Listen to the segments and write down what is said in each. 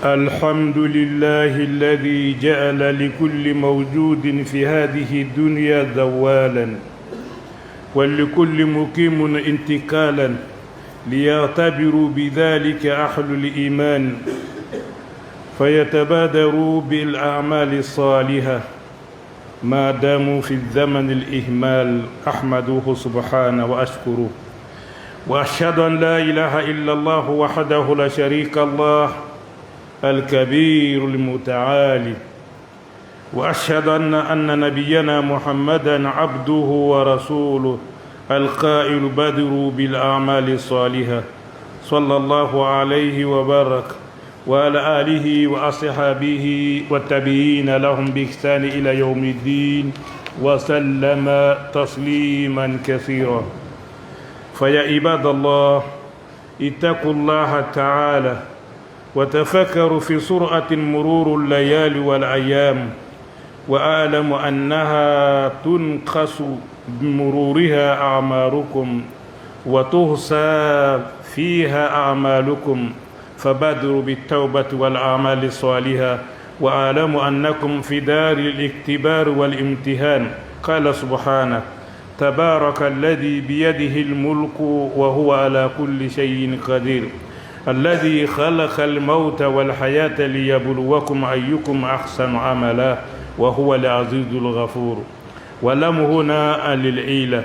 الحمد لله الذي جعل لكل موجود في هذه الدنيا زوالا ولكل مقيم انتقالا ليعتبروا بذلك أهل الإيمان فيتبادروا بالأعمال الصالحة ما داموا في الزمن الإهمال. أحمده سبحانه وأشكره وأشهد أن لا إله إلا الله وحده لا شريك له الكبير المتعالي، وأشهد أن نبينا محمدا عبده ورسوله القائل بدروا بالأعمال الصالحة صلى الله عليه وبارك وعلى آله وأصحابه والتابعين لهم بإحسان إلى يوم الدين وسلم تسليما كثيرا. فيا عباد الله اتقوا الله تعالى وتفكروا في سرعة مرور الليالي والأيام، وأعلم أنها تنقص بمرورها أعماركم وتحصى فيها أعمالكم، فبادروا بالتوبة والأعمال الصالحة وأعلم أنكم في دار الاختبار والامتحان. قال سبحانه: تبارك الذي بيده الملك وهو على كل شيء قدير، الذي خلق الموت والحياة ليبلوكم أيكم أحسن عملا وهو العزيز الغفور. ولم هنا للعيلة،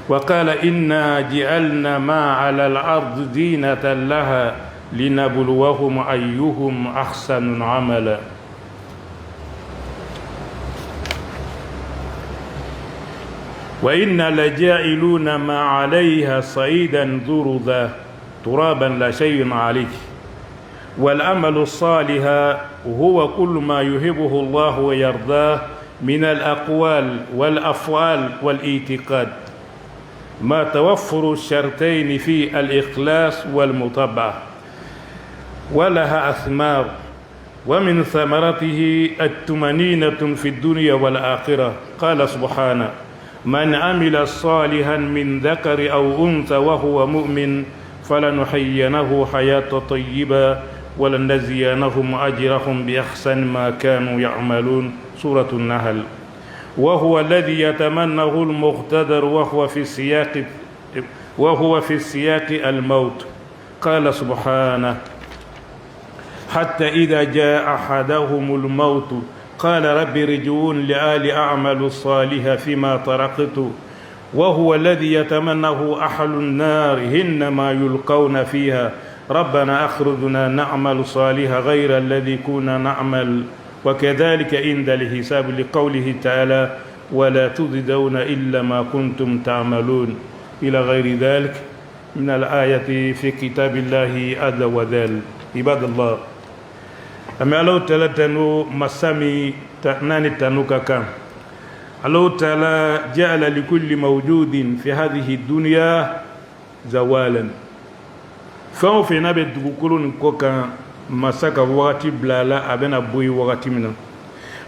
وقال: إنا جعلنا ما على الأرض زينة لها لنبلوهم أيهم أحسن عملا. وإنا لجاعلون ما عليها صعيدا ذرذا ترابا لا شيء عليه. والعمل الصالح هو كل ما يحبه الله ويرضاه من الأقوال والأفعال والاعتقاد، ما توفر الشرطين في الإخلاص والمتابعة، ولها أثمار، ومن ثمرته الطمأنينة في الدنيا والآخرة. قال سبحانه: من عمل صالحا من ذكر أو أنثى وهو مؤمن فلنحيينه حياة طيبة ولنجزينهم أجرهم بأحسن ما كانوا يعملون. سورة النحل. وهو الذي يتمناه المقتدر وهو في السياق الموت. قال سبحانه: حتى إذا جاء أحدهم الموت قال رب ارجعون لعلي أعمل صالحا فيما تركت. وهو الذي يتمناه أهل النار حينما يلقون فيها ربنا أخرجنا نعمل صالحا غير الذي كنا نعمل وكذلك عند الحساب، لقوله تعالى: ولا تجزون إلا ما كنتم تعملون، إلى غير ذلك من الآية في كتاب الله عز وجل. عباد الله، أما الله تعالى تنو مسامي ناني تنوكا كان الله تعالى جعل لكل موجود في هذه الدنيا زوالا. فهو في نبي دقوكولون كوكا مساكا وغاتي بلالا أبنا بوي وغاتي منا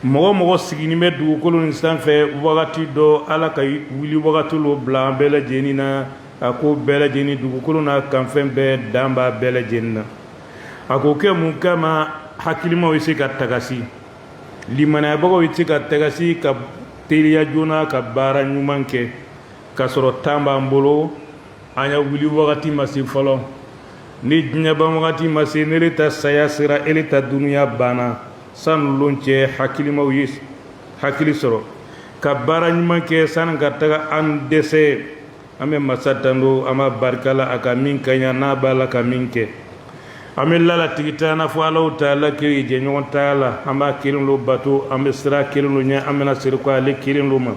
مغو سيغيني مي دقوكولون إنسان في وغاتي دو ألا كي ولي وغاتي لو بلا بلا جينينا أكو بلا جيني دقوكولون كان فين بي دامبا بلا جينينا أكو كمو كما hakilima wisi ka tagasi limana bago wisi ka tagasi ka teliya jona ka bara nyuman ke ka soro tamba mbolo anya wuli wakati masi folo ni dinya ba wakati masi ne ta saya sira elita dunya bana san lonche hakilima wisi hakili soro ka bara nyuman ke san ka taga an dese ame masatando ama barkala aka min kanya na bala ka minke amin lala tigitana fo Allah taala kiri je nyon taala amba kirin lo bato ambe sira kirin lo nya amena sir ko ale kirin lo ma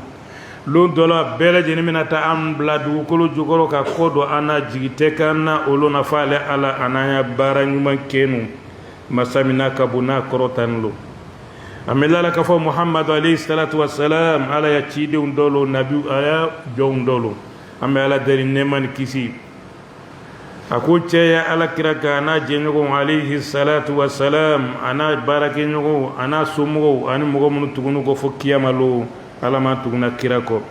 lo dola bele je ni minata am bladu ko lo jogoro ka kodo ana jigite kana olona fale ala anaya baranyuma kenu masamina kabuna korotan lo amin lala ka fo Muhammad alayhi salatu wassalam ala ya chide undolo nabi aya jo undolo ambe ala dari neman kisi ako ceya ala kira kana jeñogo alayhi salatu wassalam ana barake ñogo ana somogo ani mogo munu tugunu ko fo kiyamalo ala ma tuguna kira ko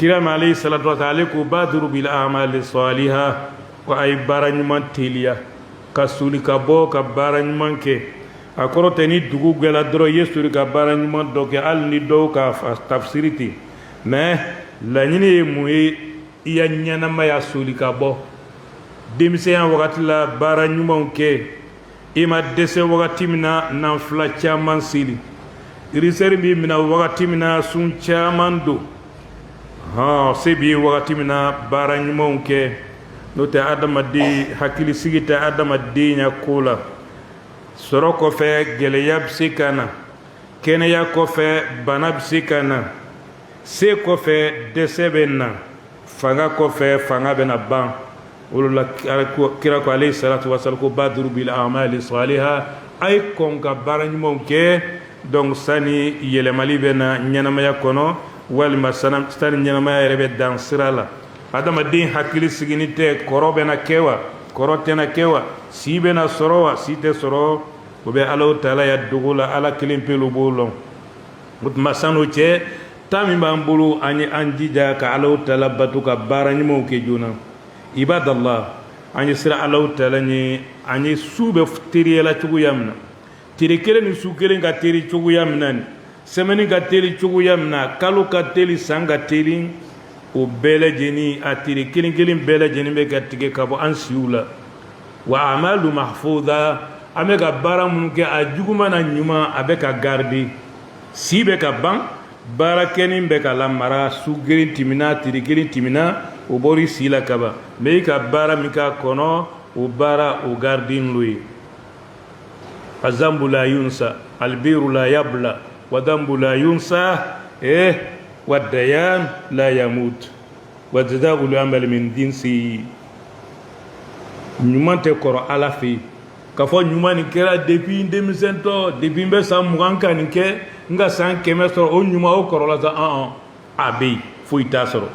kirama alayhi salatu wassalam ko badru bil a'mali salihah ko ay bara ñuman teliya ka suli ka bɔ ka baara ɲuman kɛ a kɔrɔ tɛ ni dugu gwɛla dɔrɔn i ye suri ka baara ɲuman dɔ kɛ hali ni dɔw ka tafsiri ten mais laɲini ye mun ye i ya ɲɛnamaya soli ka bɔ denmisɛnya wagati la baara ɲumanw kɛ i ma dɛsɛ wagati min na nanfila caman seli irisɛri b'i minɛ wagati min na sun caman don se b'i wagati min na baara ɲumanw kɛ n'o tɛ adamaden hakilisigi tɛ adamadenya ko la sɔrɔ kɔfɛ gɛlɛya bɛ se ka na kɛnɛya kɔfɛ bana bɛ se ka na se kɔfɛ dɛsɛ bɛ na fanga kɔfɛ fanga bɛ na ban o la kira ko alayhi salatu wasalam ko badru bil a'mali saliha a ye kɔn ka baara ɲumanw kɛ donc sani yɛlɛmali bɛ na ɲɛnamaya kɔnɔ walima sani ɲɛnamaya yɛrɛ bɛ dan sira la adamaden hakili sigini tɛ kɔrɔ bɛ na kɛ wa kɔrɔ tɛ na kɛ wa si bɛ na sɔrɔ wa si tɛ sɔrɔ o bɛ Alahu taala ya dogo la ala kelen pewu b'o lɔn o tuma san'o cɛ taa min b'an bolo an ye an jija ka Alahu taala bato ka baara ɲumanw kɛ joona ibadallah an ye sira Alahu taala ɲɛ an ye su bɛ teriyala cogoya min na teri kelen ni su kelen ka teri cogoya min na nin semaine ka teri cogoya min na kalo ka teli san ka teli o bɛɛ lajɛlen a teri kelen kelen bɛɛ lajɛlen bɛ ka tigɛ ka bɔ an siw la wa amalu mahfuda an bɛ ka baara minnu kɛ a juguman na ɲuman a bɛ ka garder si bɛ ka ban baara kɛnin bɛ ka lamara su kelen tɛmɛna teri kelen tɛmɛna o bɔra si la kaban mais i ka baara min k'a kɔnɔ o baara o garden lo ye azambu la yunsa albiru la yabla wadambu la yunsa wadayan la yamut wajaza'ul amal min jinsi ɲuman tɛ kɔrɔ ala fɛ k'a fɔ ɲuman nin kɛra depuis n denmisɛntɔ depuis n bɛ san 20 ka nin kɛ n ka san 100 sɔrɔ o ɲuman o kɔrɔla sa a bɛ yen foyi t'a sɔrɔ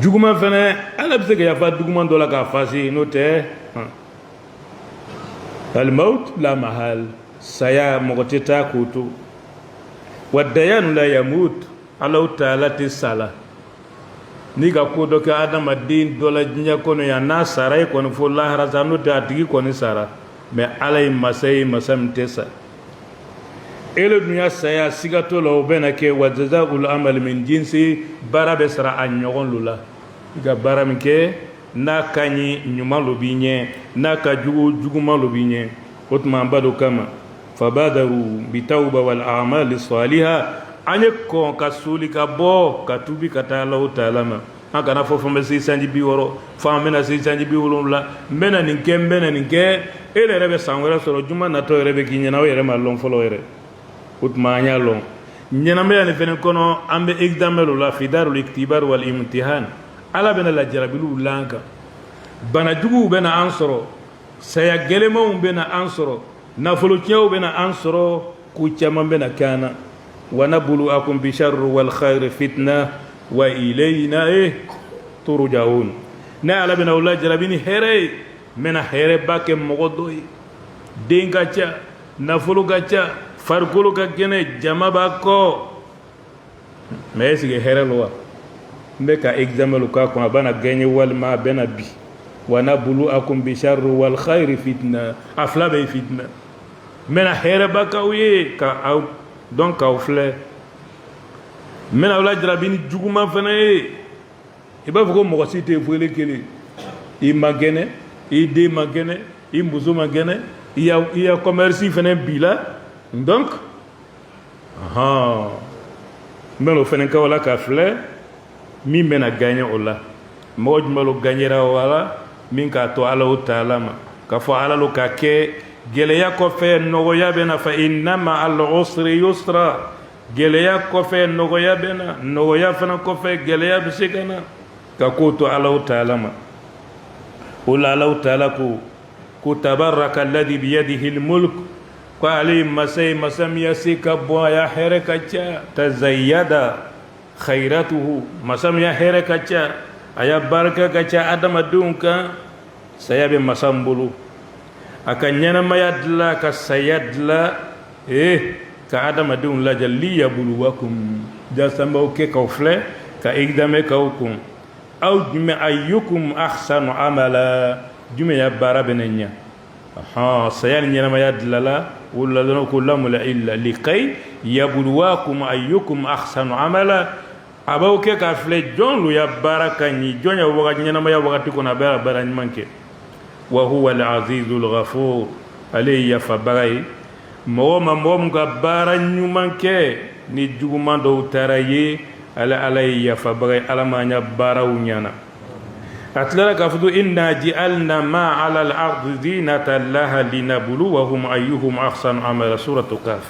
juguman fɛnɛ ala bɛ se ka yafa juguman dɔ la k'a fase n'o tɛ al-maut la mahal saya mɔgɔ tɛ taa k'o to wa dayanu la yamut Alahu taala tɛ sala n'i ka ko dɔ kɛ adamaden dɔ la diɲɛ kɔnɔ yan n'a sara i kɔni fo lahara sa n'o tɛ a tigi kɔni sara mais ala ye masa ye masa min tɛ sa ele dunya saya siga t'o la o bɛna kɛ wa jaza'ul amal min jinsi baara bɛ sara a ɲɔgɔn lo la i ka baara min kɛ n'a ka ɲi ɲuman lo b'i ɲɛ n'a ka jugu juguman lo b'i ɲɛ o tuma an ba do kama fabadaru bitawba wal a'mali saliha an ye kɔn ka soli ka bɔ ka tubi ka taa Alahu taala ma an kana fɔ fɛn bɛ se sanji 60 fo an bɛna se sanji 70 n bɛna nin kɛ n bɛna nin kɛ e yɛrɛ bɛ san wɛrɛ sɔrɔ juma natɔ yɛrɛ bɛ k'i ɲɛna o yɛrɛ ma lɔn fɔlɔ yɛrɛ o tuma an y'a lɔn ɲɛnamaya nin fɛnɛ kɔnɔ an bɛ examen lo la fi darul iktibar wal imtihan ala bɛna lajarabiliw la an kan banajuguw bɛna an sɔrɔ saya gɛlɛmanw bɛna an sɔrɔ nafolo tiɲɛw bɛna an sɔrɔ ko caman bɛna kɛ an na wa nabluwakum bisharri wal khayri fitna wa ilayna turja'un ne ala bɛna o lajarabi ni hɛrɛ ye n bɛna hɛrɛba kɛ mɔgɔ dɔ ye den ka ca nafolo ka ca farikolo ka kɛnɛ jama b'a kɔ mais est-ce que hɛrɛ lo wa n bɛ ka examen lo k'a kɔnɔ a bɛna gagner walima a bɛna bi wa nabluwakum bisharri wal khayri fitna a fila bɛ ye fitna n bɛna hɛrɛba k'aw ye ka aw donc k'aw filɛ n bɛna aw lajarabi ni juguman fana ye i b'a fɔ ko mɔgɔ si tɛ foyi kelen i ma kɛnɛ i den ma kɛnɛ i muso ma kɛnɛ i ya commerce fana b'i la donc n bɛna o fana k'aw la ka filɛ min bɛna gagner o la mɔgɔ jumɛn lo gagnera o la min k'a to Alahu taala ma k'a fɔ ala lo ka kɛ gɛlɛya kɔfɛ nɔgɔya bɛ na fa inna ma'al usri yusra gɛlɛya kɔfɛ nɔgɔya bɛ na nɔgɔya fana kɔfɛ gɛlɛya bɛ se ka na ka ko to Alahu taala ma o la Alahu taala ko tabaraka alladhi biyadihi almulk ko ale ye masa ye masa min ya se ka bɔ a ya hɛrɛ ka ca tazayyada khayratuhu masa min ya hɛrɛ ka ca a ya barika ka ca adamadenw kan saya bɛ masa min bolo a ka ɲɛnamaya dilan ka saya dilan ka adamadenw lajɛ liyabluwakum jasa n b'aw kɛ k'aw filɛ ka examen k'aw kun aw jumɛn ayyukum ahsanu amala jume ya bara benenya sayal nyama ya dilala wala lana kullam la illa liqay yabluwakum ayyukum ahsanu amala abaw ke ka fle jon lu ya baraka ni jonya waga nyama ya wakati kona bara manke wa huwa al-azizul ghafur alayya fabarai mom ga bara nyumanke ni juguma do taraye alayya fabarai alamanya bara unyana atlara kafudu inna ja'alna ma 'ala al-ardi zinatan laha linabluwahum ayyuhum ahsanu amala suratu kaf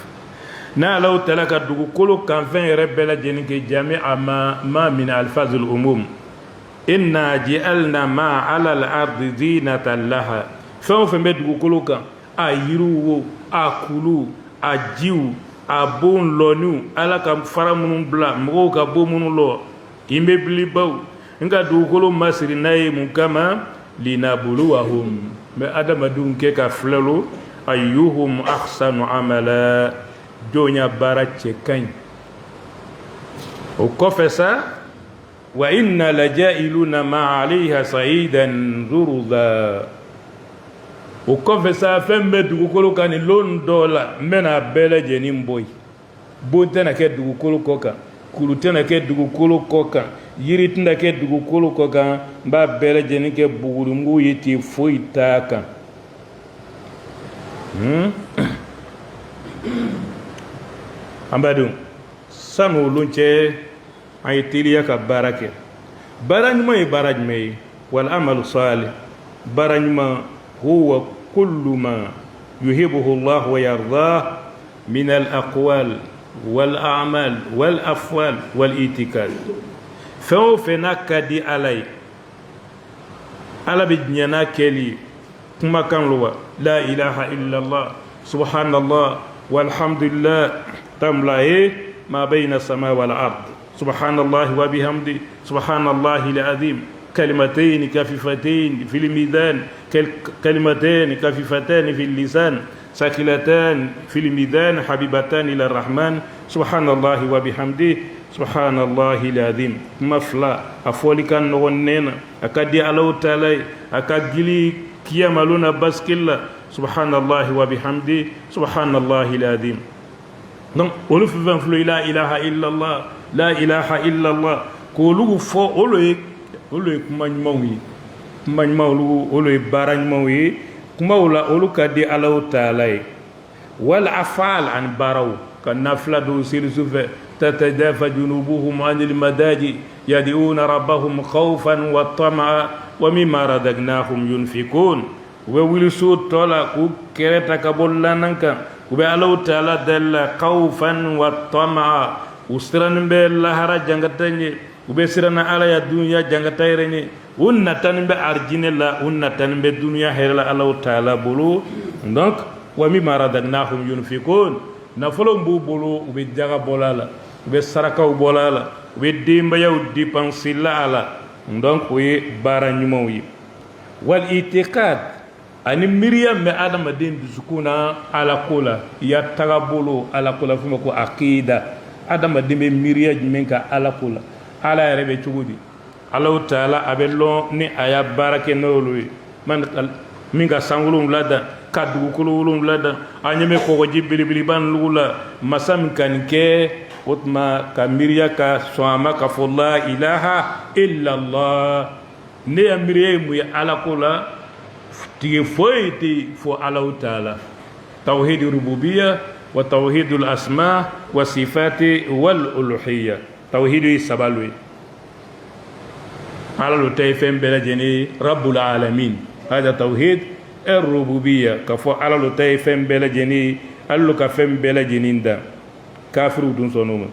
na law talaka dugu kulu kan fen rebela jenike jami'a ma min alfazul umum inna ja'alna ma 'ala al-ardi zinatan laha fen fen be dugu kulu kan ayiruwo akulu ajiu abon lonu ala kam faramunun bla mo ka bomunu lo imbe blibaw nga dugukolo masiri naye mun kama linabluwahum me adama dun ke ka flelo ayyuhum ahsanu amala jonya barache kan o kofesa wa inna lajailuna ma alayha sa'idan zurza o kofesa fembe dugukolo kan lon dola mena bele jenim boy bontena ke dugukolo koka kulutena ke dugukolo koka yiri tinda ke dugukolo koka ba bele jeni ke bugurungu yiti foitaka ambadu sanu lunche aytiliya ka barake barajme wal amal salih barajma huwa kullu ma yuhibbuhu Allah wa yardah min al aqwal wal a'mal wal afwal wal itikad fɛn o fɛn n'a ka di ala ye ala bɛ diɲɛ n'a kɛli kumakan lo wa la ilaha illallah subhanallah walhamdulillah tamla ye ma bayna sama wal ard subhanallah wa bihamdi subhanallah al-azim كلمتين كفيفتين في الميزان كلمتين كفيفتان في اللسان ثقيلتان في الميزان حبيبتان إلى الرحمن سبحان الله وبحمده سبحان الله العظيم مفلا أفولي كان نغنينا أكادي الله تعالى أكادي كياملون بسكلا سبحان الله وبحمده سبحان الله العظيم donc olu fɛn flo la ilaha illallah la ilaha illallah ko lugu fo olu kuma ɲumanw ye kuma ɲumanw olu ye baara ɲumanw ye kumaw la olu ka di Alahu taala ye wal afal an baaraw ka nafila dɔw seli sufɛ tatajafa junubuhum anil madaji yad'una rabbahum khawfan wa tama'a wa mimma razaqnahum yunfikun u bɛ wuli so tɔ la k'u kɛrɛta ka bɔ lanan kan u bɛ Alahu taala dala khawfan wa tama'a u siranin bɛ lahara jangata ɲe u bɛ sirana ala ya dunya jangata yɛrɛ ɲe u natanin bɛ arjine la u natanin bɛ dunya hɛrɛ la Alahu taala bolo donc wa mimma razaqnahum yunfikun nafolo b'u bolo u bɛ jaga bɔla la u bɛ sarakaw bɔla la u bɛ denbayaw dépenser la a la donc o ye baara ɲumanw ye wal itiqad ani miiriya bɛ adamaden dusukun na ala ko la ya taga bolo ala ko la f'o ma ko aqida adamaden bɛ miiriya jumɛn kan ala ko la ala yɛrɛ bɛ cogo di Alahu taala a bɛ lɔn ni a y'a baara kɛ n'olu ye min ka san 7 da ka dugukolo 7 da a ɲɛ bɛ kɔgɔji belebeleba ninnu la masa min ka nin kɛ o tuma ka miiriya ka sɔn a ma ka fɔ la ilaha illallah ne ya miiriya ye mun ye ala ko la tigi foyi tɛ fɔ Alahu taala tawhid rububiyya wa tawhid al-asma wa sifati wal uluhiyya tawhid yi sabalu ala lo tay fem bela jeni rabbul alamin hada tawhid ar-rububiyya ka fo ala lo tay fem bela jeni allo ka fem bela jeninda kafiru dun sonoma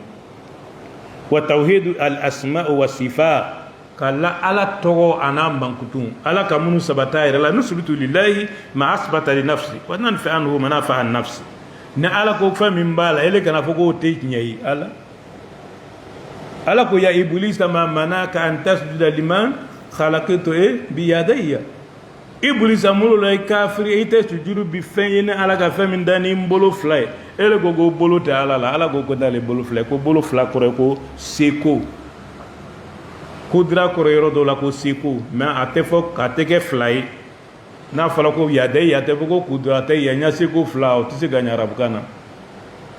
wa tawhid al-asma wa sifat kala ala togo anam bankutun ala kamunu sabata ira la nusbitu lillahi ma asbata li nafsi wa nanfi anhu manafa an nafsi na ala ko fa min bala ele kana fogo te nyai ala ko ya iblis ma manaka an tasjuda liman khalaqtu bi yadayya iblis amulo la kafiri ite sujudu bi fenye ala ka fa min dani mbolo fly ele gogo bolo ta ala gogo dale bolo fly ko bolo fly ko seko kudra ko yoro do la ko seko ma ate fo ka te ke fly n'a fɔra ko yade yate ko kudrate ya ɲase ko fila o tɛ se ka ɲɛ arabukan na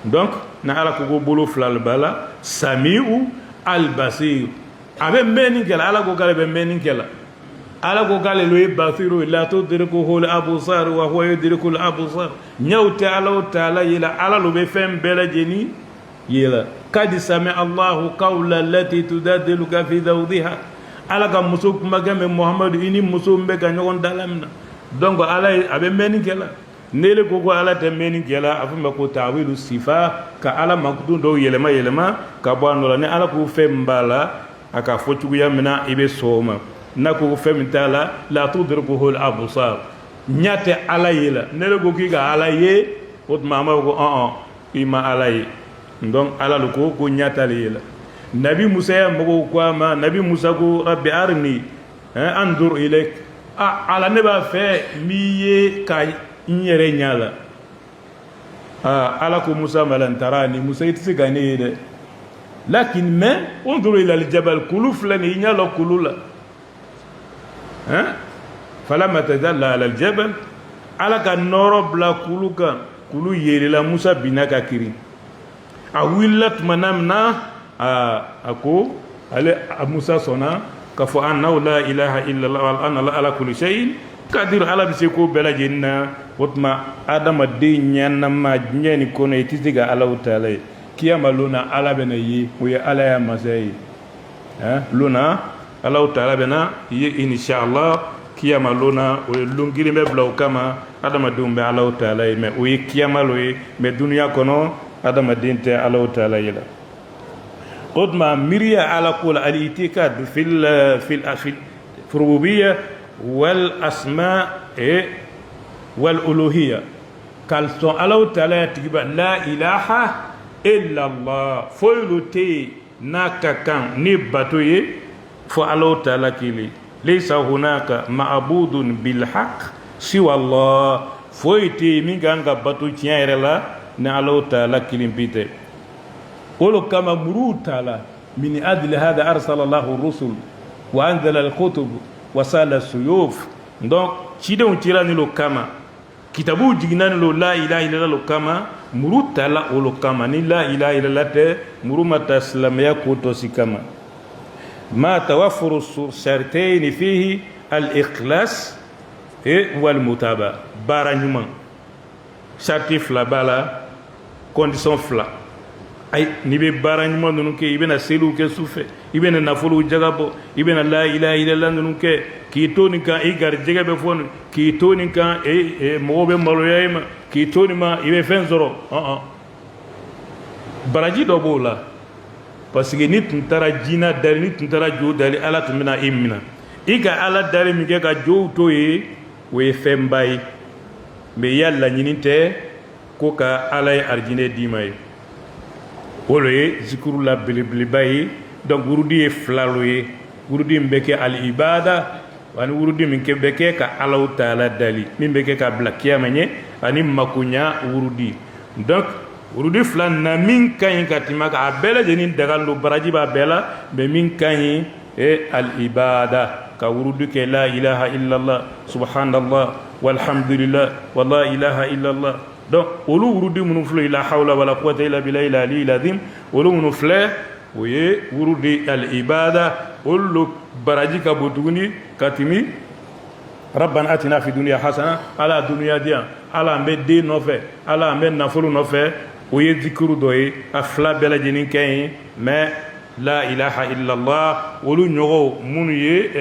donc na ala ko bolo fila bala sami'u al-basir a bɛ mɛnni kɛla ala ko k'ale bɛ mɛnni kɛla ala ko k'ale lo ye basiru la tudrikuhu al-absar wa huwa yudriku al-absar ɲɛw tɛ ala taala yela ala lo bɛ fɛn bɛɛ lajɛlen yela kadi sami allahu qawla allati tujadiluka fi zawjiha ala ka muso kumakan mɛn muhamadu i ni muso bɛ ka ɲɔgɔn dalamina donc ala a bɛ mɛnni kɛla nele ko ala tɛ mɛnni kɛla a fɔ ma ko tawilu sifa ka ala makutun dɔw yɛlɛma ka bɔ a nɔ la ni ala ko fɛn min b'a la a ka fɔ cogoya min na i bɛ sɔn o ma n'a ko fɛn min t'a la la tudrikuhu al-absar ɲɛ tɛ ala ye la nele ko k'i ka ala ye o tuma an b'a fɔ ko i ma ala ye donc ala lo ko ɲɛ t'ale ye la nabi musa ya mɔgɔw ko a ma nabi musa ko rabbi arini andur ilayk ala ne b'a fɛ n b'i ye ka n yɛrɛ ɲɛ la ala ko musa malan tarani musa i tɛ se ka ne ye dɛ lakin mais undur ila al-jabal kulu filɛ nin i ɲɛ la kulu la falamma tajalla ala al-jabal ala ka nɔrɔ bila kulu kan kulu yeelela musa binna ka kirin a wulila tuma min na a ko ale musa sɔnna k'a fɔ annahu la ilaha illallah wa anna ala kulli shay'in qadir ala bɛ se ko bɛɛ lajɛlen na o tuma adamaden ɲɛnama diɲɛ ni kɔnɔ i tɛ se ka ala taala ye kiyama lona ala bɛ na ye o ye ala ya masa ye lona ala taala bɛ na ye inshallah kiyama lona o ye lon kelen bɛ bila o kama adamadenw bɛ ala taala ye mais o ye kiyama lo ye mais duniya kɔnɔ adamaden tɛ ala taala ye la o tuma miiriya ala ko la al-i'tiqad fil rububiyya wal asma wal uluhiyya kal sɔn ala taala ya tigiba la ilaha illa allah foyi lo tɛ n'a ka kan ni bato ye fo ala taala kelen laysa hunaka ma'budun bil haqq siwa allah foyi tɛ min kan ka bato tiɲɛ yɛrɛ la ni ala taala kelen bi tɛ ولو كما مرود تعالى من أجل هذا أرسل الله الرسل وأنزل الكتب وسال السيوف donc cidenw cira ni lo kama kitabu jigina ni lo la ilaha illallah lo kama muru tala o lo kama ni la ilaha illallah te muru mata islamia ko to si kama ma tawaffuru shartayn fihi al-ikhlas wal mutaba bara nyuma sharti fla bala condition fla ay ni be bara nyuma nunu ke ibena selu ke sufe ibena nafulu jagabo ibena la ilaha illallah nunu ke ki to ni kan e gar jega be fon ki to ni kan mo be malo yayma ki to ni ma ibe fen zoro baraji do bola parce que ni tun tara jina dali ni tun tara jo dali ala tun mina imina iga ala dali mi ke ka jo to ye we fen bay me yalla nyininte ko ka ala arjine dimay wolo ye zikuru la belebeleba ye donc wurudi ye filalo ye wurudi min bɛ kɛ al-ibada ani wurudi min bɛ kɛ ka alaw taala dali min bɛ kɛ ka bila kiyama ɲɛ ani makoɲa wurudi donc wurudi fila na min ka ɲi ka tɛmɛ kan a bɛɛ lajɛlen dagali lo baraji b'a bɛɛ la mais min ka ɲi al-ibada ka wurudi kɛ la ilaha illallah subhanallah walhamdulillah wa la ilaha illallah donc olu wurudi minnu filɛ la hawla wala quwwata illa billahi al-ali al-azim olu minnu filɛ o ye wurudi al-ibada olu baraji ka bon tuguni ka tɛmɛ rabbana atina fi dunya hasana ala dunya diyan ala an bɛ den nɔfɛ ala an bɛ nafolo nɔfɛ o ye zikiru dɔ ye a fila bɛɛ lajɛlen kɛ ye mais la ilaha illallah olu ɲɔgɔn minnu ye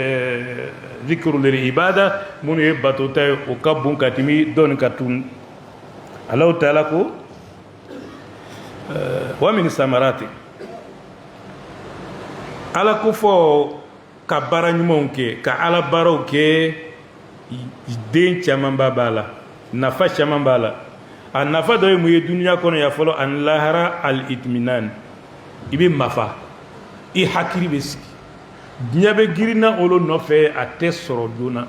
zikiru lil ibada minnu ye bato ta ye o ka bon ka tɛmɛ dɔɔni ka tun Allah Ta'ala ko wa min samarati ala ko fɔ ka baara ɲumanw kɛ ka ala baaraw kɛ den caman b'a la nafa caman b'a la a nafa dɔ ye mun ye duniya kɔnɔ ya fɔlɔ ani lahara al-itminan i bɛ mafa i hakili bɛ sigi diɲɛ bɛ girinna olu nɔfɛ a tɛ sɔrɔ joona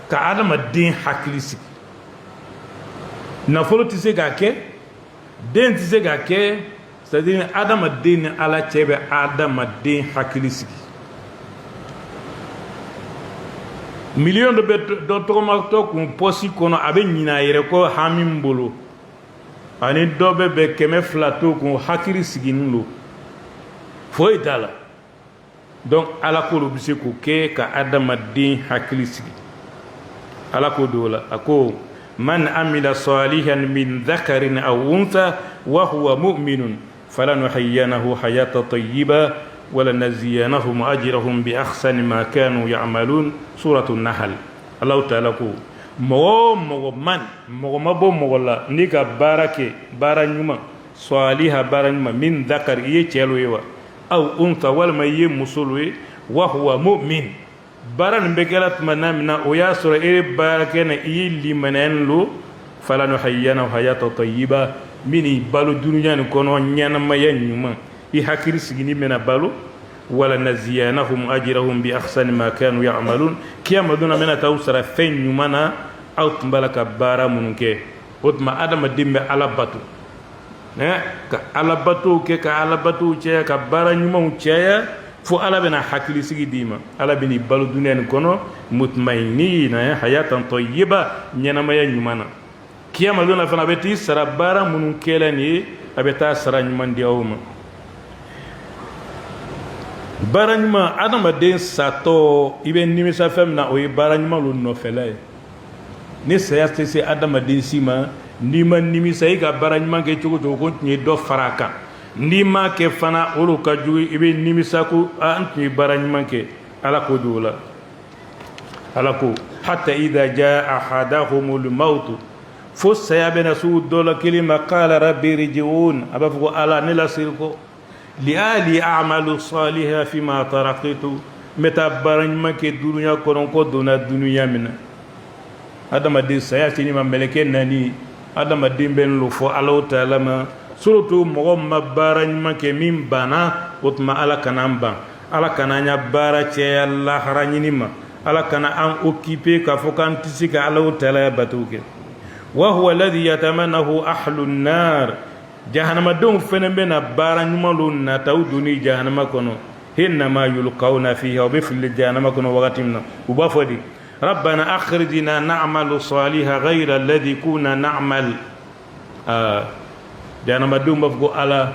ka adamaden hakili sigi nafolo tɛ se k'a kɛ den tɛ se k'a kɛ c'est-à-dire adamaden ni ala cɛ bɛ adamaden hakili sigi million de do togomato kun posi kono abe ñina yere ko hamin bolo ani dobe be keme flato kun hakiri siginin lo foyi tala donc ala ko lu bise ko ke ka adama din hakili sigi ala ko dola ako man amila salihan min dhakarin aw untha wa huwa mu'minun falanuhayyanahu hayatan tayyiba ولنزينهم أجرهم بأحسن ما كانوا يعملون سورة النحل الله تعالى كو مغو من مغو مبو مغلا نيكا باركي بارا نيما صالحا بارا نيما من ذكر يتيلو يوا أو أنثى والما يمسلوي وهو مؤمن بارا نبكلت منامنا وياسر إيه باركنا إيه لمنين له فلنحيينه حياة طيبة مني بالو دنيا نكونو نيانا ما ينيما يحكي سجني من بالو ولا نزيانهم أجرهم بأحسن ما كانوا يعملون كيما دونا من توسر فين يمنا أو تمبلك بارا منك وتما آدم دم على باتو على باتو على باتو كي كبارا يمون كي فو على بنا حكي سجي ديما على بني بالو دنيا نكونو مطمئنين حياة طيبة نينا ما ينيمنا كيما دونا فنا بتي سر بارا منك لني أبتا سر يمن ديوما baranyuma adamaden sato ibe nimisa fem na oyi baranyuma lu nofela ni saya se adamaden sima ni man nimisa yi ga baranyuma ke cogo cogo ko ni do faraka ni ma ke fana olu ka jugi ibe nimisa ko anti baranyuma ke ala ko dula ala ko hatta idha jaa ahadahumul maut fo saya bena su dola kelima qala rabbi rji'un abafu ala ni la sirko لآلي أعمل صالحا فيما تركت متى برن ما كدنيا كون كدنا الدنيا منا هذا ما دين سياسي ما ملكين ناني هذا ما دين بين لفو الله تعالى ما سورة مغم برن ما كمين بنا وتما على كنامبا على كنانيا بارا تي الله رانيني ما على كنا أن أوكيبي كفوكان تسيك الله تعالى باتوك وهو الذي يتمنه أهل النار jahannama don fenen bena bara nyumalu na tawduni jahannama kono hinna ma yulqawna fiha wa bifil jahannama kono wagatimna ubafadi rabbana akhrijna na'malu salihan ghayra alladhi kunna na'mal jahannama dum bafgo ala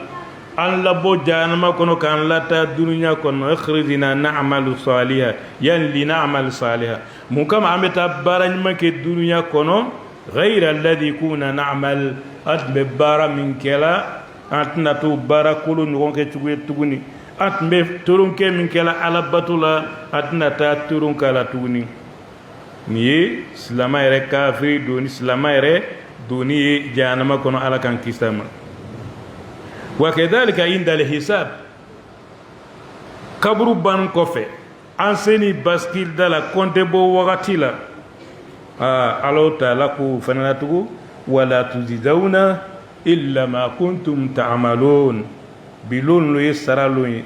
an labo jahannama kono kan lata dunya kono akhrijna na'malu salihan yan li na'mal salihan mun kama ameta bara nyuma ke dunya kono غير الذي كنا نعمل أتب بارا من كلا أتنا تو بارا كلو نقول كتوي تغني أتب تورون كي من كلا على بطولا أتنا تا تورون كلا تغني نيه سلامة يرى كافر دوني سلامة يرى دوني جانما كنا على كان كيسما وكذلك عند الحساب كبروا بان كوفي أنسني باسكيل دالا كونتي بو وغاتيلا الله تعالى كو فناتو ولا تجزون إلا ما كنتم تعملون بلون لو يسرالون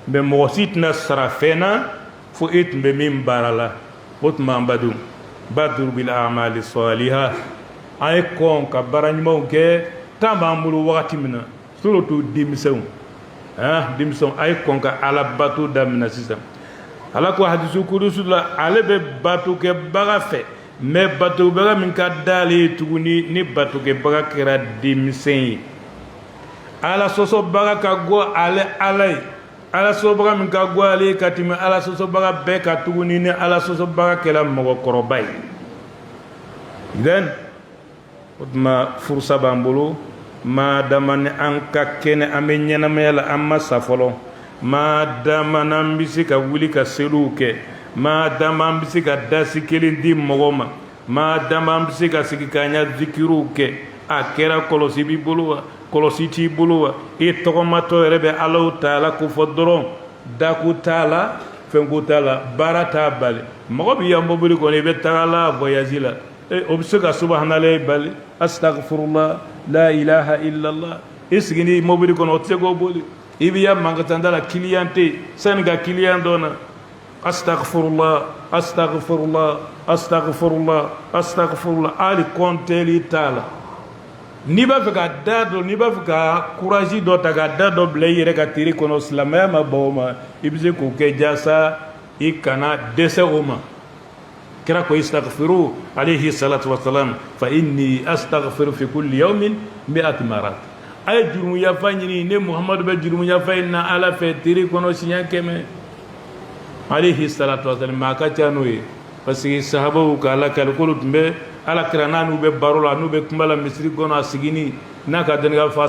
بموسيتنا سرافنا فويت بمين بارالا وتمان بدر بالأعمال الصالحة أي كون كبراني موكي تامامولو وقت منا سورة ديمسون ديمسون أي كون كالا باتو دامنا سيسام ala ko hadisu kudusu la ale be batu ke baga fe me batu baga min ka dali tuguni ni batu ke baga kera dimisen ala soso baga ka go ale alai ala so baga min ka go ale katimi ala soso baga be ka tuguni ni ala soso baga kela mogo korobay den utma fursa bambulu ma damane anka kene amenyana mela amma safolo ma dama nan bisi ka wuli ka selu ke ma dama bisi ka dasi kelen di mogoma ma dama bisi ka sigi kanya zikiru ke a kera kolosi bi buluwa kolosi ti buluwa e togomato rebe Allah taala ko fodron daku taala fengo taala barata bale mogo bi yambo buli ko ne be taala voyazila e obsuka subhanallahi bal astaghfirullah la ilaha illa allah isgini mobili ko no tego boli ibiya mangatandala cliente sanga client dona astaghfirullah astaghfirullah astaghfirullah astaghfirullah ali konteli tala ni ba fika dado ni ba fika courage do taga dado blayire ka tiri kono islamaya ma bawma ibze ko ke jasa ikana dese oma kira ko istaghfiru alayhi salatu wassalam fa inni astaghfiru fi kulli yawmin 100 marat ay jurumu ya fanyini ne muhammadu be jurumu ya fayna ala fe tiri kono sinya keme alayhi salatu wassalam ma ka chanoye parce que sahabawu ka ala kalkulu tumbe ala kirana nu be barola nu be kumbala misri gono asigini naka denga fa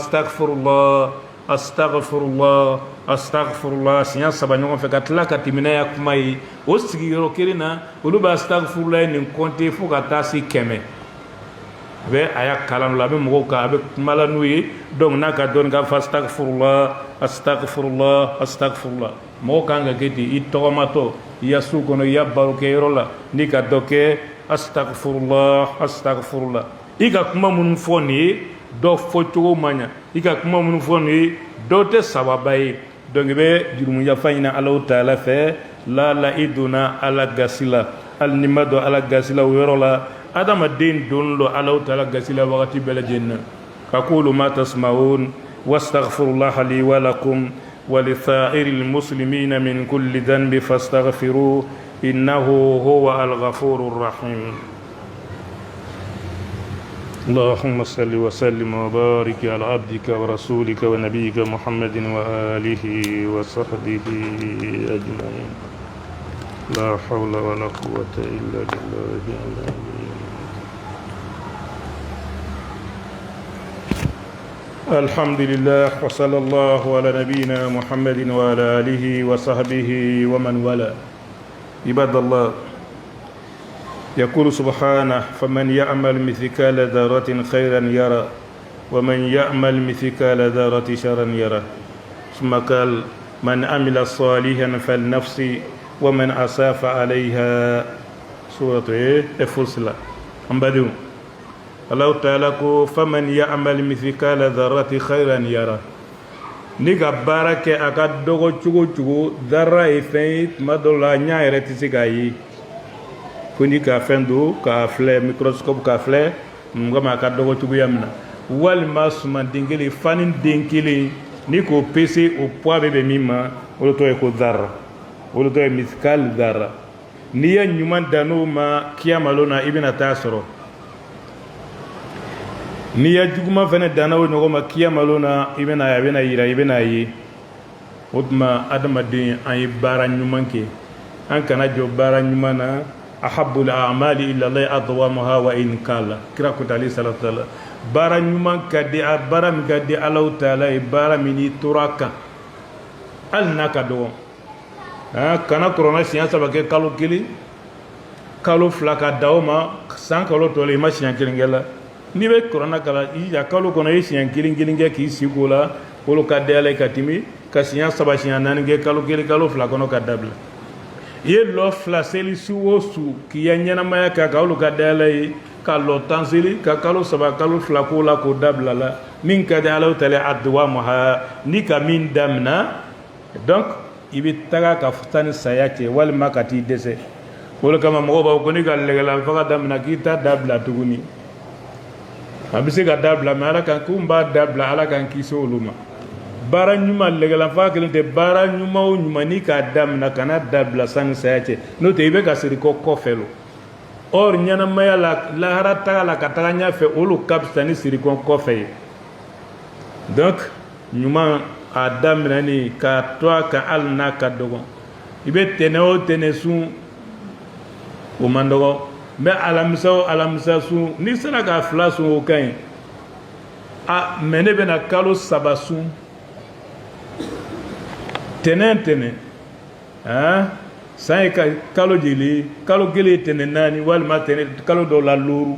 astaghfirullah sinya saba ñogon fe katla katimina ya kumai o sigi yoro kirina olu ba astaghfirullah ni konte fu ka tasi keme be aya kalan la be mo ka be kumala nuyi donc naka don ga fa astaghfirullah mo kanga keti itomato ya su kono ya baruke yoro la ni ka doke astaghfirullah ika kuma mun foni do fo cogo manya ika kuma mun foni do te sababai donc be jurumu ya fayna Allah taala fe la iduna ala gasila al nimado ala gasila yoro la adama din don lo Allah taala gasila wakati bela jenna aqulu ma tasmaun wastaghfirullah li wa lakum wa li sa'iril muslimina min kulli dhanbi fastaghfiruhu innahu huwa al-ghafurur rahim. اللهم صل وسلم وبارك على عبدك ورسولك ونبيك محمد وآله وصحبه أجمعين. لا حول ولا قوة إلا بالله العلي. الحمد لله وصلى الله على نبينا محمد وعلى آله وصحبه ومن والاه. عباد الله، يقول سبحانه فمن يعمل مثقال ذرة خيرا يرى ومن يعمل مثقال ذرة شرا يرى ثم قال من عمل صالحا فلنفسه ومن أساء عليها سورة فصلت أمبدو الله تعالى فمن يعمل مثقال ذرة خيرا يرى نيكا بارك أكاد دوغو تشوغو ذرة فين مدولا نيا تسيكاي kundi ka fendo ka flé microscope ka flé ngama ka dogo tugu yamna wal masuma dingeli fanin dinkili ni ko pc au poids bebe mima wolo to e ko dara wolo to e miskal dara ni ya nyuman dano ma kiyamalona ibina tasoro ni ya juguma fene dana wo ngoma kiyamalona ibina ya ibina yi odma adamadin ay bara nyumanke an kana jo bara nyumana ahabbu al-a'mali illa Allah adwamuha wa in kala kira ko tali sallallahu alaihi bara nyuma kadi bara mi kadi Allah taala bara mini turaka al nakado kana corona siya sabake kalo kili kalo flaka dauma san kalo tole ma siya kilingela ni be corona kala ya kalo kono siya kilingelinge ki sikola kolo kadele katimi ka siya sabasiya nange kalo kili kalo flaka no kadabla ye lo flaseli suwosu ki yanyana maya ka kaulu kadale ka lo tansili ka kalu saba kalu flakula ko dablala min ka dala tale adwa maha ni ka min damna donc ibi taga ka futani sayake wal makati dese wala kama mo ba ko ni ka legala fa damna kita dabla tuguni abise ka dabla mara kan kumba dabla ala kan kisoluma bara nyuma legala fa kelente bara nyuma o nyuma ni ka damna kana dabla san sayache no te ibe ka siri ko kofelo or nyana maya la harata la katanya fe olu kapstani siri ko kofe donc nyuma adam nani ka toa ka al na ka dogo ibe teneo tenesu o mandogo me alamsa su ni sara ka flasu o kan a menebe na kalo sabasu tenen sai ka kalo jili kalo gele tenen nani wal ma tenen kalo do la luru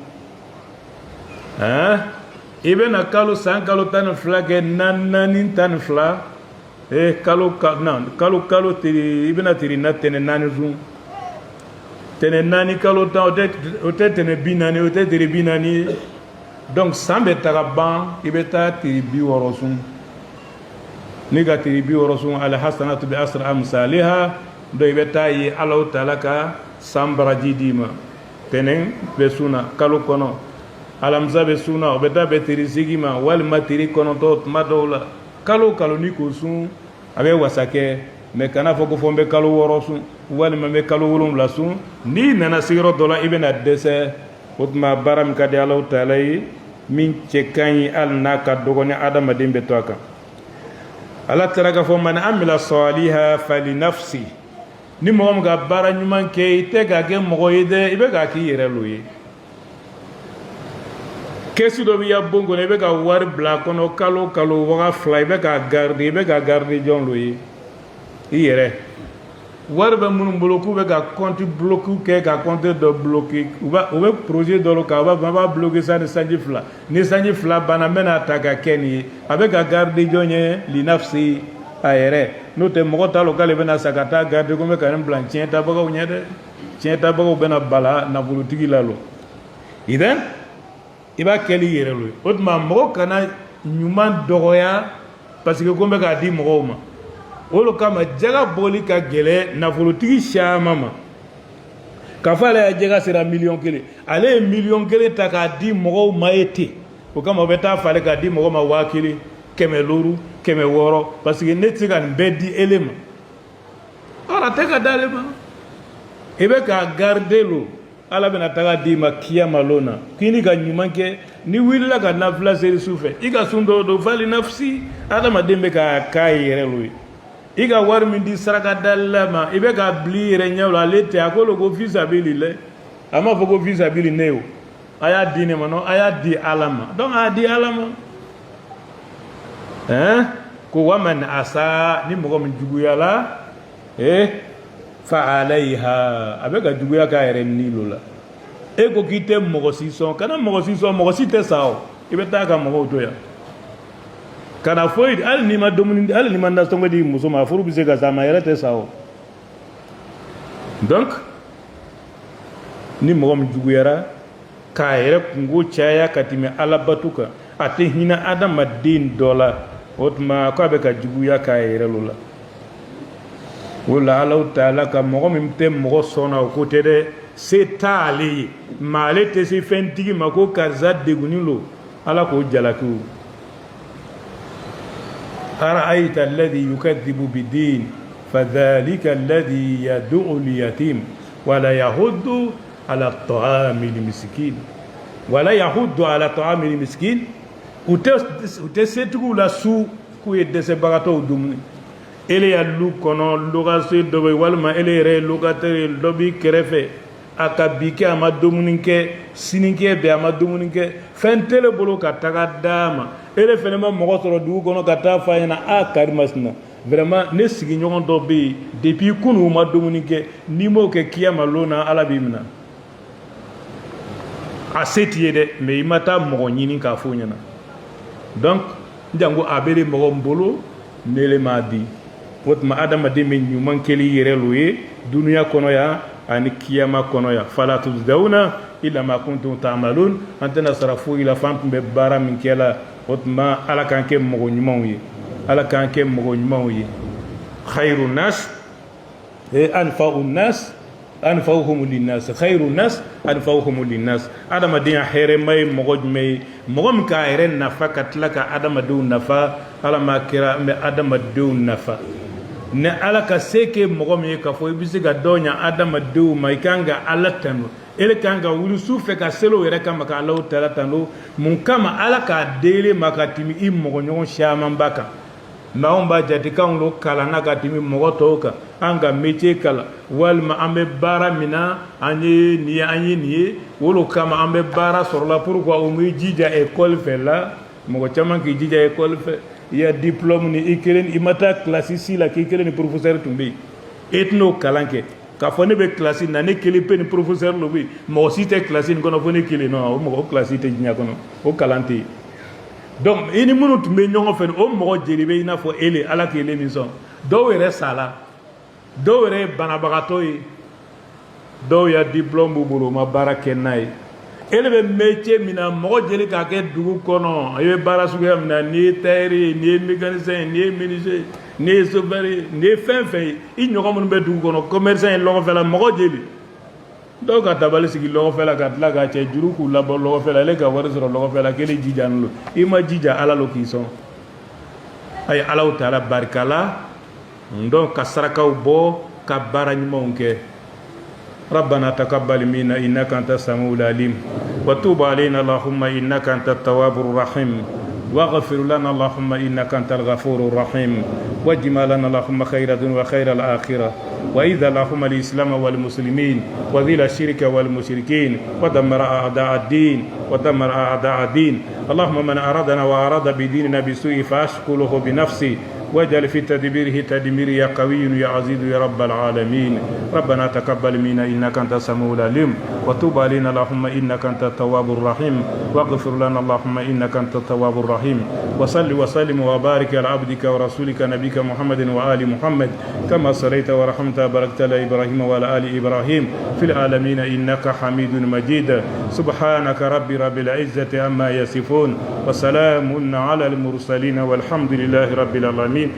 ibe na kalo san kalo tan flage nani tan fla kalo tiri ibe na tiri na tenen nani zu tenen nani kalo ta o te tenen binani o te tiri binani donc sambe tagaban ibe ta tiri bi worosun niga tiribi worosun ala hasanatu bi asr amsalha do ibeta yi Allah taala ka sambara jidima tenen be suna kalu kono alamza be suna obeta be tirisigima wal matiri kono to madola kalu ni ko sun abe wasake me kana foko fombe kalu worosun walima me kalo 7 sun ni nana sigiro dola ibena dese otma baram kadi Allah taala yi min cɛ ka ɲi hali n'a ka dɔgɔ ni adamaden bɛ to a kan ala taara k'a fɔ man amila saliha fali nafsi ni mɔgɔ min ka baara ɲuman kɛ i tɛ k'a kɛ mɔgɔ ye dɛ i bɛ k'a k'i yɛrɛ lo ye kɛsi dɔ b'i ya bon kɔnɔ i bɛ ka wari bila a kɔnɔ kalo kalo waga 2 i bɛ k'a garde i bɛ k'a garde jɔn lo ye i yɛrɛ wari bɛ minnu bolo k'u bɛ ka compte bloqué kɛ ka compte dɔ bloqué u bɛ projet dɔ kan u b'a fɔ an b'a bloqué sa ni sanji 2 ni sanji 2 banna n bɛna ta ka kɛ nin ye a bɛ ka garde jɔn ye linafsi a yɛrɛ n'o tɛ mɔgɔ t'a lɔn k'ale bɛna sa ka taa garde ko n bɛ ka nin bila tiɲɛ tabagaw ɲɛ dɛ tiɲɛ tabagaw bɛna bala nafolotigi la lo idan i b'a kɛli yɛrɛ lo o tuma mɔgɔ kana ɲuman dɔgɔya parce que ko n bɛ k'a di mɔgɔw ma olu kama jaga bɔli ka gɛlɛ nafolotigi caman ma k'a fɔ ale ya jaga sera 1,000,000 ale ye 1,000,000 ta k'a di mɔgɔw ma ye ten o kama o bɛ taa falen k'a di mɔgɔ ma 1,000, 500, 600 parce que ne tɛ se ka nin bɛɛ di ele ma ɔrɔ tɛ ka d'ale ma i bɛ k'a garder lo ala bɛna taga d'i ma kiyama lon na k'i ni ka ɲuman kɛ ni wulila ka nafila seli su fɛ i ka sun dɔw don fali nafsi adamaden bɛ k'a k'a yɛrɛ lo ye i ka wari min di saraka dalila ma i bɛ k'a bili i yɛrɛ ɲɛ lo ale tɛ a ko lo ko fisabilillah a m'a fɔ ko fisabili ne o a y'a di ne ma non a y'a di ala ma donc a y'a di ala ma hein ko waman asa ni mɔgɔ min juguyala fa alayha a bɛ ka juguya k'a yɛrɛ ni lo la e ko k'i tɛ mɔgɔ si sɔn kana mɔgɔ si sɔn mɔgɔ si tɛ sa o i bɛ taa ka mɔgɔw to yan kana foyi hali n'i ma dumuni hali n'i ma nasɔngɔ di muso ma furu bɛ se ka sa ma yɛrɛ tɛ sa o donc ni mɔgɔ min juguyara k'a yɛrɛ kungo caya ka tɛmɛ ala bato kan a tɛ hinɛ adamaden dɔ la o tuma k'a bɛ ka juguya k'a yɛrɛ lo la o la ala taala ka mɔgɔ min tɛ mɔgɔ sɔnna o ko tɛ dɛ se t'ale ye maa ale tɛ se fɛntigi ma ko karisa degunnen lo ala k'o jalakiw أرأيت الذي يكذب بالدين فذلك الذي يدعو اليتيم ولا يحض على الطعام المسكين ولا يحض على طعام المسكين وتسيتو لا سو كوي دسبغاتو دومني ele ya lu kono lugase dobe walma ele re lugatere lobi kerefe akabike ama domuninke sininke be ama domuninke fentele bolo ka taga dama ele fene ma mogo soro dugu kono ka taa fa ɲɛna a karimasina vraiment ne sigi ɲɔgɔn dɔ bɛ yen depuis kunu ma domuninke n'i m'o kɛ kiyama lon na ala b'i minɛ a se t'i ye dɛ mais i ma taa mɔgɔ ɲini k'a fɔ ɲɛna donc n janko a bɛ de mɔgɔ n bolo ne le m'a di o tuma adamaden bɛ ɲuman kɛli yɛrɛ lo ye duniya kɔnɔ yan ani kiyama kɔnɔ yan fala tujzawna illa ma kuntum ta'malun an tɛna sara foyi la f'an tun bɛ baara min kɛ la o tuma ala k'an kɛ mɔgɔ ɲumanw ye ala k'an kɛ mɔgɔ ɲumanw ye khairu nas anfa'u nas anfa'uhum linnas khairu nas anfa'uhum linnas adamaden hɛrɛma ye mɔgɔ jumɛn ye mɔgɔ min k'a yɛrɛ nafa ka tila ka adamadenw nafa ala ma kɛra an bɛ adamadenw nafa ne ala ka se kɛ mɔgɔ min ye k'a fɔ i bɛ se ka dɔ ɲa adamadenw ma i kan ka ala tanu ele kan ka wuli su fɛ ka selo yɛrɛ kama ka alaw taala tanu mun kama ala k'a dele ma ka tɛmɛ i mɔgɔ ɲɔgɔn caman ba kan mɛ anw b'a jate k'anw lo kalanna ka tɛmɛ mɔgɔ tɔw kan an ka métier kalan walima an bɛ baara min na an ye nin ye an ye nin ye o kama an bɛ baara sɔrɔla pourquoi o m'i jija école fɛ la mɔgɔ caman k'i jija école fɛ i ya diplôme ni i kelen i ma taa classe 6 la k'i kelen ni professeur tun bɛ yen e tɛn'o kalan kɛ k'a fɔ ne bɛ classe na ne kelen pe ni professeur lo bɛ yen mɔgɔ si tɛ classe nin kɔnɔ fo ne kelen non o mɔgɔ o classe tɛ diɲɛ kɔnɔ o kalan tɛ yen donc i ni minnu tun bɛ ɲɔgɔn fɛ o mɔgɔ jeli bɛ i n'a fɔ ele ala k'ele min sɔn dɔw yɛrɛ sala dɔw yɛrɛ ye banabagatɔ ye dɔw ya diplôme b'u bolo u ma baara kɛ n'a ye ele bɛ métier min na mɔgɔ jeli k'a kɛ dugu kɔnɔ i bɛ baara suguya min na n'i ye tailleur ye n'i ye mécanicien ye n'i ye menuisier n'i ye chauffeur ye n'i ye fɛn fɛn ye i ɲɔgɔn minnu bɛ dugu kɔnɔ commerçant ye lɔgɔfɛla mɔgɔ jeli dɔw ka tabali sigi lɔgɔfɛla ka tila k'a cɛ juru k'u labɔ lɔgɔfɛla ale ka wari sɔrɔ lɔgɔfɛla k'ele jija n'o i ma jija ala lo k'i sɔn a ye alaw taala barika la donc ka sarakaw bɔ كبرني مونك ربنا تقبل منا إنك أنت السميع العليم وتوب علينا اللهم إنك أنت التواب الرحيم واغفر لنا اللهم إنك أنت الغفور الرحيم واجمع لنا اللهم خير الدنيا وخير الآخرة وإذا اللهم الإسلام والمسلمين وذل الشرك والمشركين ودمر أعداء الدين ودمر أعداء الدين اللهم من أرادنا وأراد بديننا بسوء فأشكله بنفسي واجعل في تدبيره تدمير يا قوي يا عزيز يا رب العالمين ربنا تقبل منا إنك أنت السميع العليم وتوب علينا اللهم إنك أنت التواب الرحيم واغفر لنا اللهم إنك أنت التواب الرحيم وصل وسلم وبارك على عبدك ورسولك نبيك محمد وآل محمد كما صليت ورحمت وباركت على إبراهيم وعلى آل إبراهيم في العالمين إنك حميد مجيد سبحانك رب العزة عما يصفون وسلام على المرسلين والحمد لله رب العالمين